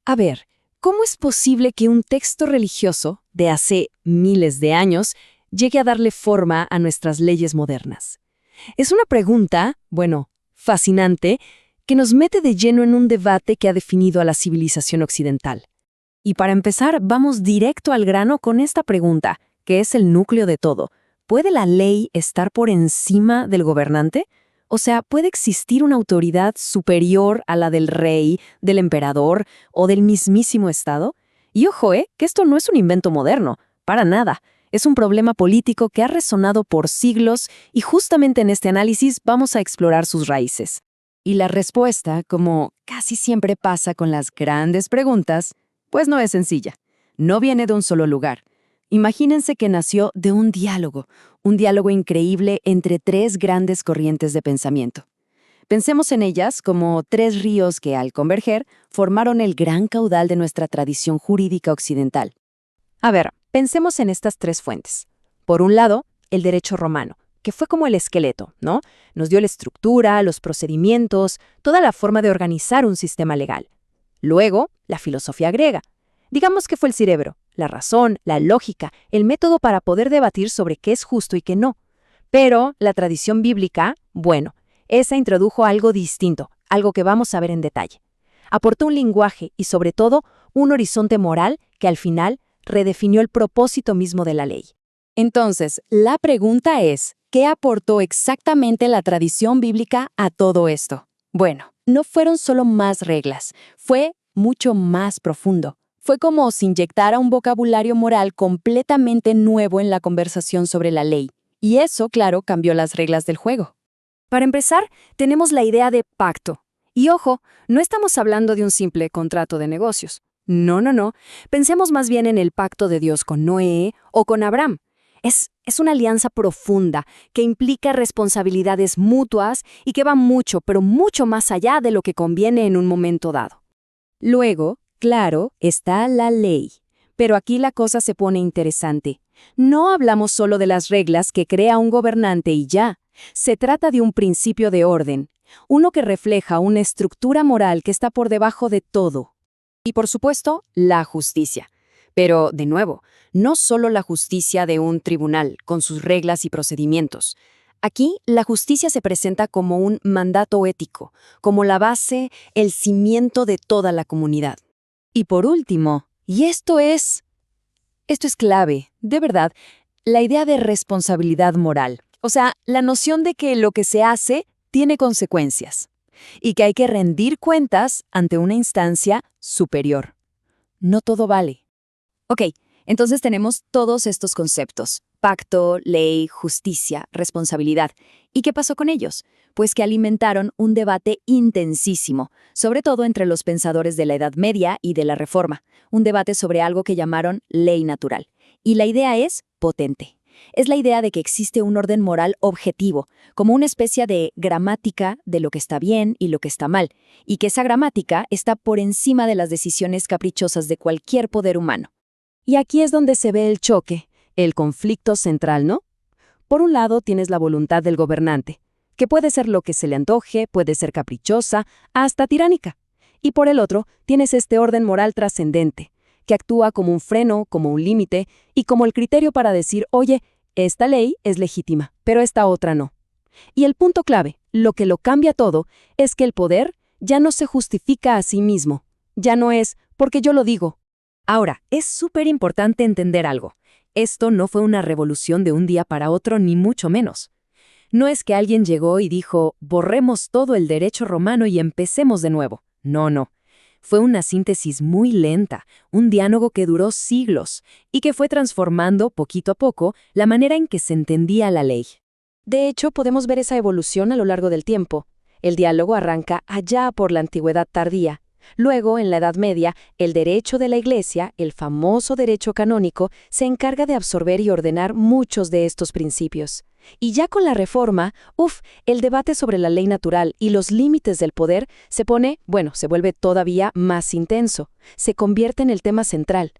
A ver, ¿cómo es posible que un texto religioso de hace miles de años llegue a darle forma a nuestras leyes modernas? Es una pregunta, bueno, fascinante, que nos mete de lleno en un debate que ha definido a la civilización occidental. Y para empezar, vamos directo al grano con esta pregunta, que es el núcleo de todo. ¿Puede la ley estar por encima del gobernante? O sea, ¿puede existir una autoridad superior a la del rey, del emperador o del mismísimo Estado? Y ojo, que esto no es un invento moderno, para nada. Es un problema político que ha resonado por siglos y justamente en este análisis vamos a explorar sus raíces. Y la respuesta, como casi siempre pasa con las grandes preguntas, pues no es sencilla. No viene de un solo lugar. Imagínense que nació de un diálogo increíble entre tres grandes corrientes de pensamiento. Pensemos en ellas como tres ríos que, al converger, formaron el gran caudal de nuestra tradición jurídica occidental. A ver, pensemos en estas tres fuentes. Por un lado, el derecho romano, que fue como el esqueleto, ¿no? Nos dio la estructura, los procedimientos, toda la forma de organizar un sistema legal. Luego, la filosofía griega. Digamos que fue el cerebro, la razón, la lógica, el método para poder debatir sobre qué es justo y qué no. Pero la tradición bíblica, bueno, esa introdujo algo distinto, algo que vamos a ver en detalle. Aportó un lenguaje y, sobre todo, un horizonte moral que al final redefinió el propósito mismo de la ley. Entonces, la pregunta es, ¿qué aportó exactamente la tradición bíblica a todo esto? Bueno, no fueron solo más reglas, fue mucho más profundo. Fue como si inyectara un vocabulario moral completamente nuevo en la conversación sobre la ley. Y eso, claro, cambió las reglas del juego. Para empezar, tenemos la idea de pacto. Y ojo, no estamos hablando de un simple contrato de negocios. No. Pensemos más bien en el pacto de Dios con Noé o con Abraham. Es una alianza profunda que implica responsabilidades mutuas y que va mucho, pero mucho más allá de lo que conviene en un momento dado. Luego, claro, está la ley. Pero aquí la cosa se pone interesante. No hablamos solo de las reglas que crea un gobernante y ya. Se trata de un principio de orden, uno que refleja una estructura moral que está por debajo de todo. Y por supuesto, la justicia. Pero, de nuevo, no solo la justicia de un tribunal, con sus reglas y procedimientos. Aquí, la justicia se presenta como un mandato ético, como la base, el cimiento de toda la comunidad. Y por último, y esto es clave, de verdad, la idea de responsabilidad moral. O sea, la noción de que lo que se hace tiene consecuencias y que hay que rendir cuentas ante una instancia superior. No todo vale. Ok, entonces tenemos todos estos conceptos: pacto, ley, justicia, responsabilidad. ¿Y qué pasó con ellos? Pues que alimentaron un debate intensísimo, sobre todo entre los pensadores de la Edad Media y de la Reforma, un debate sobre algo que llamaron ley natural. Y la idea es potente. Es la idea de que existe un orden moral objetivo, como una especie de gramática de lo que está bien y lo que está mal, y que esa gramática está por encima de las decisiones caprichosas de cualquier poder humano. Y aquí es donde se ve el choque, el conflicto central, ¿no? Por un lado tienes la voluntad del gobernante, que puede ser lo que se le antoje, puede ser caprichosa, hasta tiránica. Y por el otro tienes este orden moral trascendente, que actúa como un freno, como un límite y como el criterio para decir, oye, esta ley es legítima, pero esta otra no. Y el punto clave, lo que lo cambia todo, es que el poder ya no se justifica a sí mismo. Ya no es porque yo lo digo. Ahora, es súper importante entender algo. Esto no fue una revolución de un día para otro, ni mucho menos. No es que alguien llegó y dijo, borremos todo el derecho romano y empecemos de nuevo. No. Fue una síntesis muy lenta, un diálogo que duró siglos y que fue transformando, poquito a poco, la manera en que se entendía la ley. De hecho, podemos ver esa evolución a lo largo del tiempo. El diálogo arranca allá por la antigüedad tardía. Luego, en la Edad Media, el derecho de la Iglesia, el famoso derecho canónico, se encarga de absorber y ordenar muchos de estos principios. Y ya con la Reforma, el debate sobre la ley natural y los límites del poder se vuelve todavía más intenso. Se convierte en el tema central.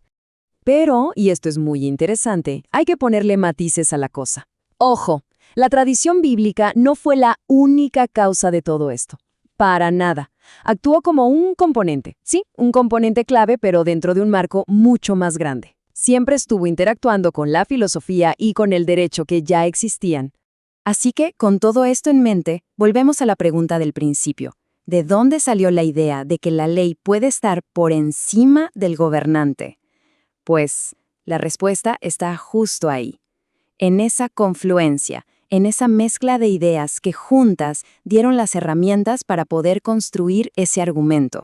Pero, y esto es muy interesante, hay que ponerle matices a la cosa. Ojo, la tradición bíblica no fue la única causa de todo esto. Para nada. Actuó como un componente. Sí, un componente clave, pero dentro de un marco mucho más grande. Siempre estuvo interactuando con la filosofía y con el derecho que ya existían. Así que, con todo esto en mente, volvemos a la pregunta del principio. ¿De dónde salió la idea de que la ley puede estar por encima del gobernante? Pues, la respuesta está justo ahí, en esa confluencia, en esa mezcla de ideas que juntas dieron las herramientas para poder construir ese argumento.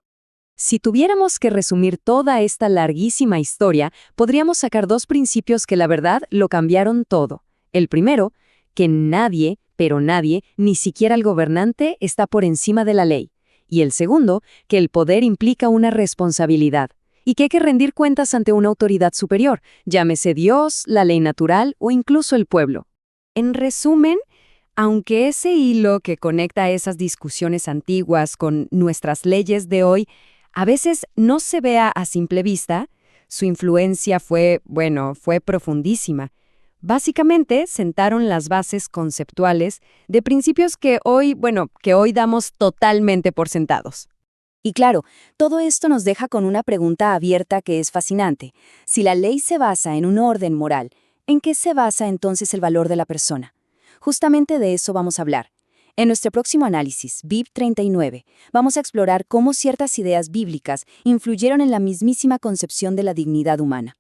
Si tuviéramos que resumir toda esta larguísima historia, podríamos sacar dos principios que la verdad lo cambiaron todo. El primero, que nadie, pero nadie, ni siquiera el gobernante, está por encima de la ley. Y el segundo, que el poder implica una responsabilidad y que hay que rendir cuentas ante una autoridad superior, llámese Dios, la ley natural o incluso el pueblo. En resumen, aunque ese hilo que conecta esas discusiones antiguas con nuestras leyes de hoy a veces no se vea a simple vista, su influencia fue profundísima. Básicamente sentaron las bases conceptuales de principios que hoy damos totalmente por sentados. Y claro, todo esto nos deja con una pregunta abierta que es fascinante. Si la ley se basa en un orden moral, ¿en qué se basa entonces el valor de la persona? Justamente de eso vamos a hablar. En nuestro próximo análisis, VIP 39, vamos a explorar cómo ciertas ideas bíblicas influyeron en la mismísima concepción de la dignidad humana.